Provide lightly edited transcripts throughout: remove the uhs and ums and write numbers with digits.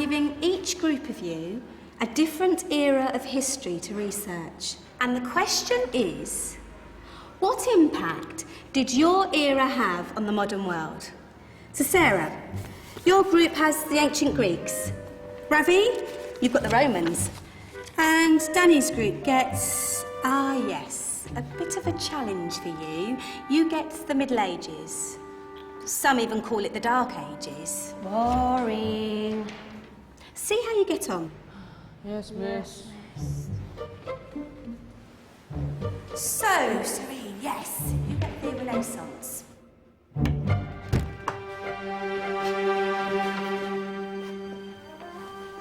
giving each group of you a different era of history to research. And the question is, what impact did your era have on the modern world? So Sarah, your group has the ancient Greeks. Ravi, you've got the Romans. And Danny's group gets, yes, a bit of a challenge for you. You get the Middle Ages. Some even call it the Dark Ages. Boring. See how you get on. Yes, miss. So, Serene, yes, you get the Renaissance.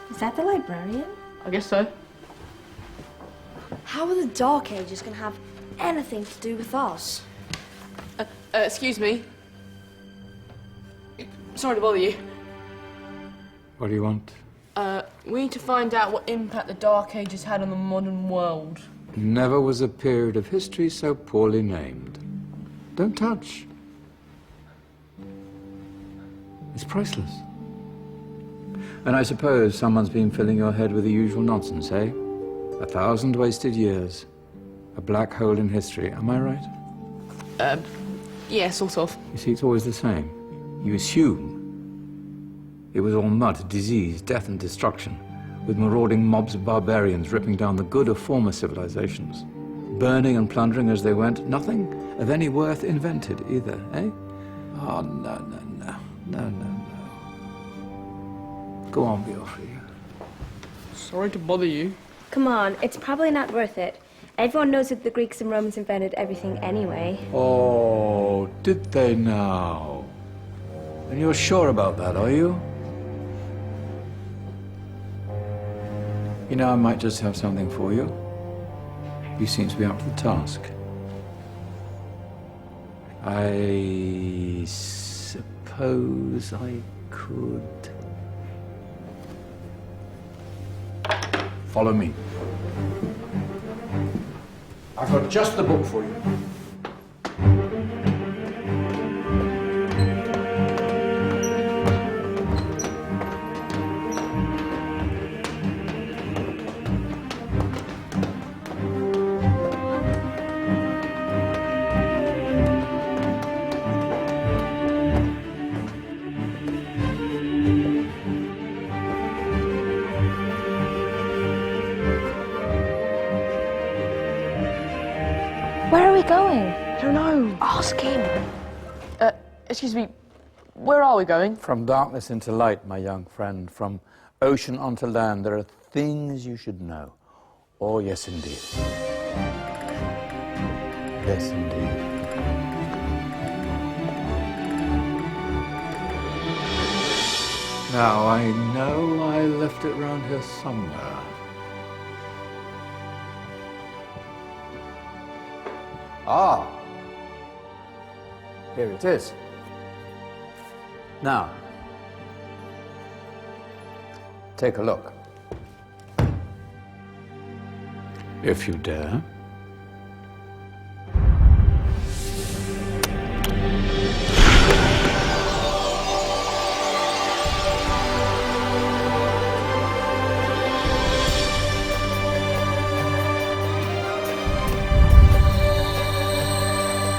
Is that the librarian? I guess so. How are the Dark Ages going to have anything to do with us? Excuse me. Sorry to bother you. What do you want? We need to find out what impact the Dark Ages had on the modern world. Never was a period of history so poorly named. Don't touch. It's priceless. And I suppose someone's been filling your head with the usual nonsense, eh? 1,000 wasted years. A black hole in history, am I right? Yeah, sort of. You see, it's always the same. You assume it was all mud, disease, death and destruction, with marauding mobs of barbarians ripping down the good of former civilizations, burning and plundering as they went. Nothing of any worth invented either, eh? Oh, no. Go on, Beofrey. Sorry to bother you. Come on, it's probably not worth it. Everyone knows that the Greeks and Romans invented everything anyway. Oh, did they now? And you're sure about that, are you? You know, I might just have something for you. You seem to be up to the task. I suppose I could... Follow me. I've got just the book for you. Where are we going? I don't know. Ask him. Excuse me. Where are we going? From darkness into light, my young friend. From ocean onto land, there are things you should know. Oh, yes, indeed. Yes, indeed. Now, I know I left it round here somewhere. Ah, here it is. Now, take a look. If you dare.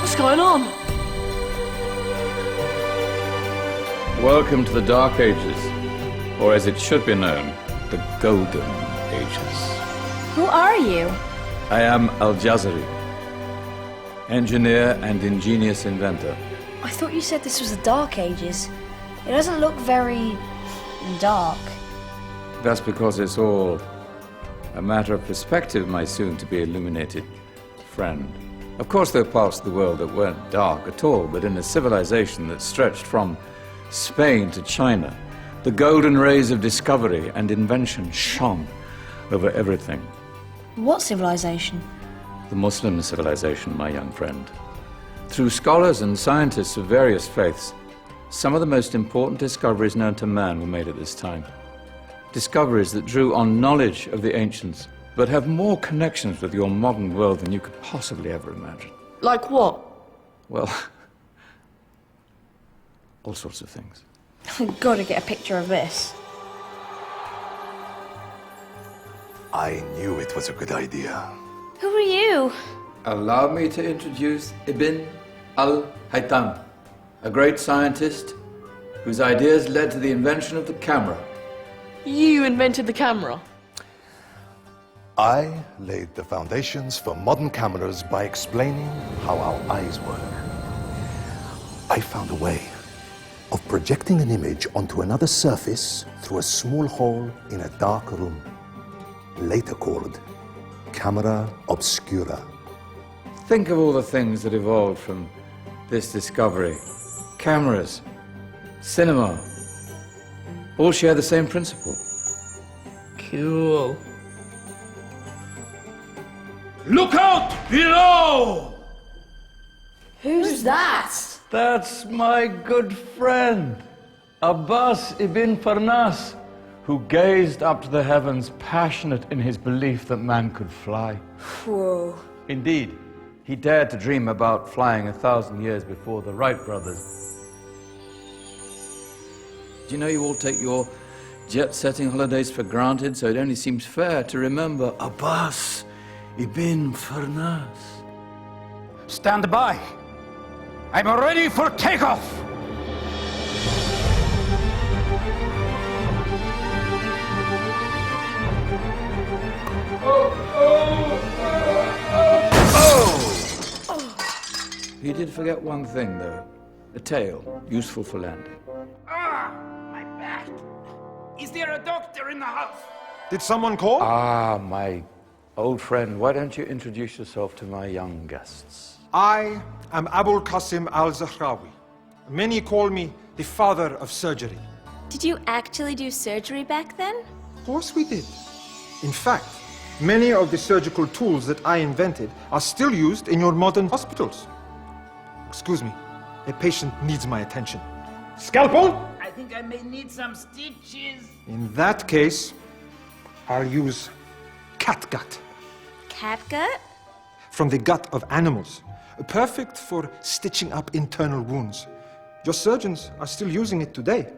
What's going on? Welcome to the Dark Ages, or as it should be known, the Golden Ages. Who are you? I am Al-Jazari, engineer and ingenious inventor. I thought you said this was the Dark Ages. It doesn't look very... dark. That's because it's all a matter of perspective, my soon-to-be illuminated friend. Of course, there are parts of the world that weren't dark at all, but in a civilization that stretched from Spain to China, the golden rays of discovery and invention shone over everything. What civilization? The Muslim civilization, my young friend. Through scholars and scientists of various faiths, some of the most important discoveries known to man were made at this time. Discoveries that drew on knowledge of the ancients, but have more connections with your modern world than you could possibly ever imagine. Like what? Well, all sorts of things. I've got to get a picture of this. I knew it was a good idea. Who are you? Allow me to introduce Ibn al-Haytham, a great scientist whose ideas led to the invention of the camera. You invented the camera. I laid the foundations for modern cameras by explaining how our eyes work. I found a way of projecting an image onto another surface through a small hole in a dark room, later called camera obscura. Think of all the things that evolved from this discovery. Cameras, cinema, all share the same principle. Cool. Look out below! Who's that? That's my good friend, Abbas ibn Farnas, who gazed up to the heavens, passionate in his belief that man could fly. Whoa. Indeed, he dared to dream about flying 1,000 years before the Wright brothers. Do you know you all take your jet-setting holidays for granted, so it only seems fair to remember Abbas ibn Farnas. Stand by. I'm ready for takeoff. He did forget one thing, though. A tail, useful for landing. Ah, my back. Is there a doctor in the house? Did someone call? Ah, my old friend, why don't you introduce yourself to my young guests? I am Abul Qasim al-Zahrawi. Many call me the father of surgery. Did you actually do surgery back then? Of course we did. In fact, many of the surgical tools that I invented are still used in your modern hospitals. Excuse me, a patient needs my attention. Scalpel? I think I may need some stitches. In that case, I'll use catgut Catgut? from the gut of animals. Perfect for stitching up internal wounds. Your surgeons are still using it today.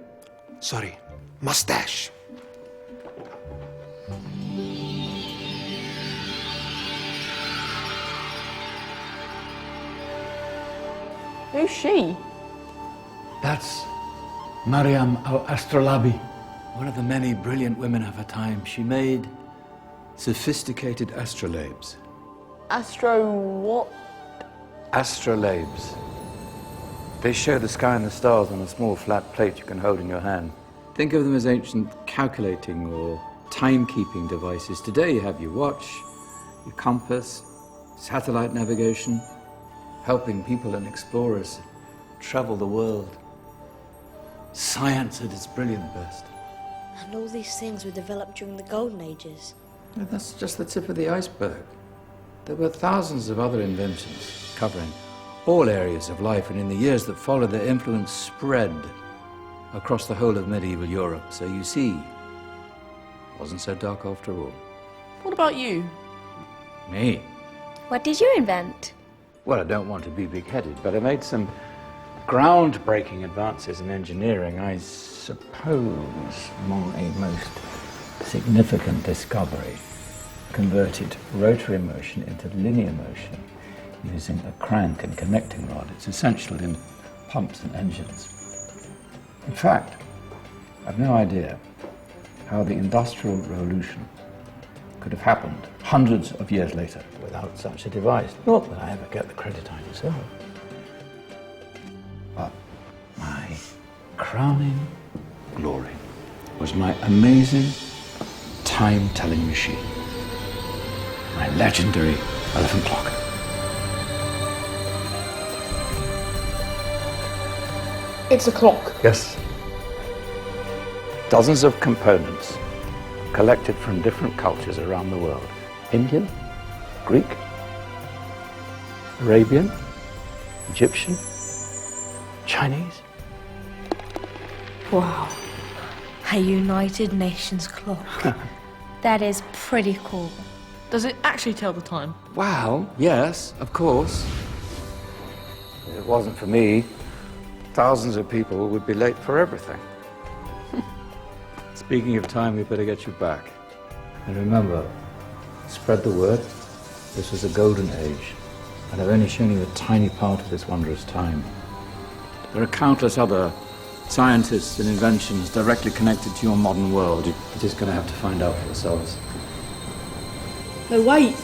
Sorry, mustache. Who's she? That's Mariam al-Astrolabi. One of the many brilliant women of her time, she made sophisticated astrolabes. Astro what? Astrolabes. They show the sky and the stars on a small flat plate you can hold in your hand. Think of them as ancient calculating or timekeeping devices. Today you have your watch, your compass, satellite navigation, helping people and explorers travel the world. Science at its brilliant best. And all these things were developed during the Golden Ages. And that's just the tip of the iceberg. There were thousands of other inventions covering all areas of life, and in the years that followed, their influence spread across the whole of medieval Europe. So you see, it wasn't so dark after all. What about you? Me? What did you invent? Well, I don't want to be big-headed, but I made some groundbreaking advances in engineering. I suppose my most significant discovery converted rotary motion into linear motion using a crank and connecting rod. It's essential in pumps and engines. In fact, I've no idea how the Industrial Revolution could have happened hundreds of years later without such a device. Not that I ever get the credit I deserve. But my crowning glory was my amazing time-telling machine. My legendary elephant clock. It's a clock. Yes. Dozens of components collected from different cultures around the world. Indian, Greek, Arabian, Egyptian, Chinese. Wow. A United Nations clock. That is pretty cool. Does it actually tell the time? Well, yes, of course. If it wasn't for me, thousands of people would be late for everything. Speaking of time, we better get you back. And remember, Spread the word. This was a golden age, and I've only shown you a tiny part of this wondrous time. There are countless other scientists and inventions directly connected to your modern world. You're just going to have to find out for yourselves. No, wait.